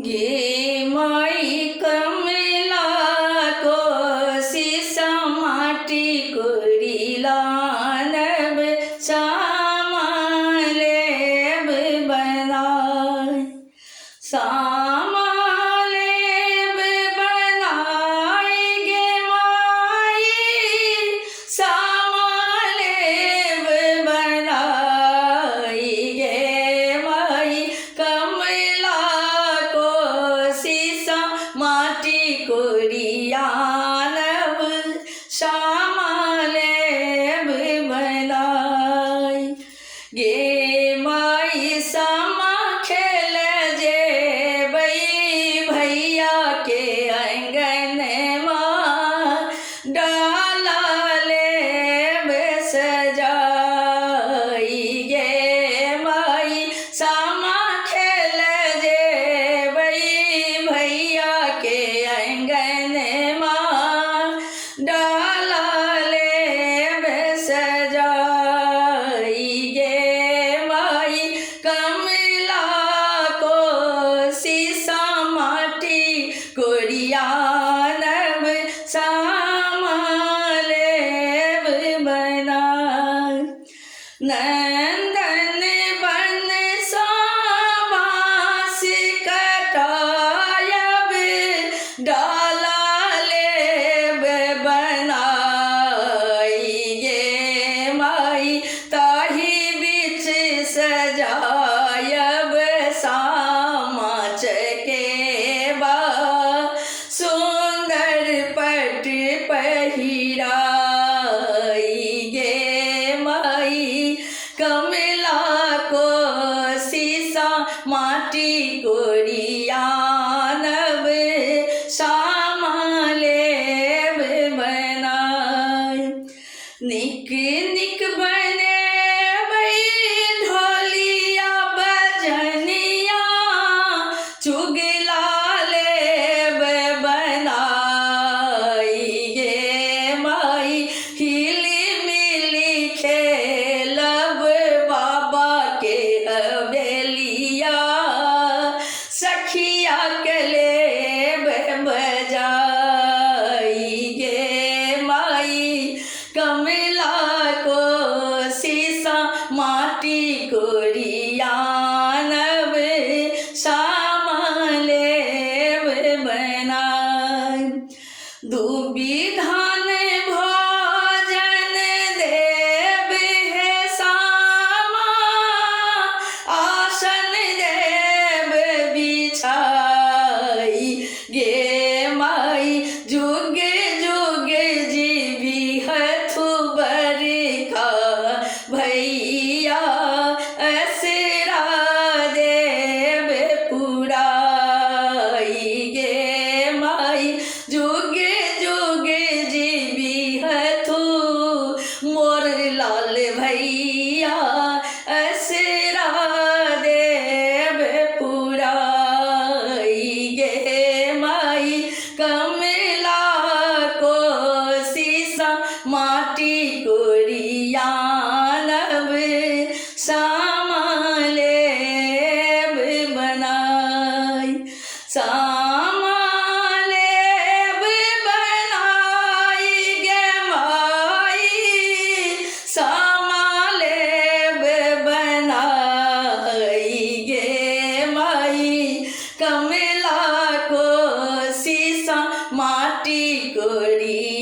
गे माई कमला को सीसा माटी कोड़ीला नब सामालेब बनाय सामालेब बनाय गे माई सामालेब बनाय गे माई कमला को सीसा माटी कोड़िया नब सामालेब बनाय गे माई सामा खेल जे भैया के आंगन माँ डाला लेब सजाई गे माई सामा खेल जे भैया के आंगन माँ डाला लेब सजाई गे माई कमला को सीसा माटी कोड़िया नब सामालेब बनाय नंदन बन साबास कटायब डाला लेब बनाई गे माई ताही बीच सजायब सामा चकेबा सुंदर पट पहिराई गे माई कमला को सीसा माटी कोड़िया नब सामालेब बनाय निक निक बने ढोलिया बजनिया चुगला लेब बनाई गे माई हिली मिली खेलब बाबा के हवेलिया सखिया के लेब बजाई गे माई कमला को सीसा माटी कोड़िया नब सामालेब बनाय दूबी धान भोजन देव है सामा आसन देव बिछाई गे माई जुग जुग जीवी हथु बरखा भैया असरा देव पुराई गे माई जुग जुग जीवी हथु मोर लाल भैया असरा देव पुराई गे माई कमला को सीसा माटी कोड़िया नब सामालेब बनाय सामालेब बनाय गे माई सामालेब बनाय गे माई कमला को सीसा माटी कोड़िया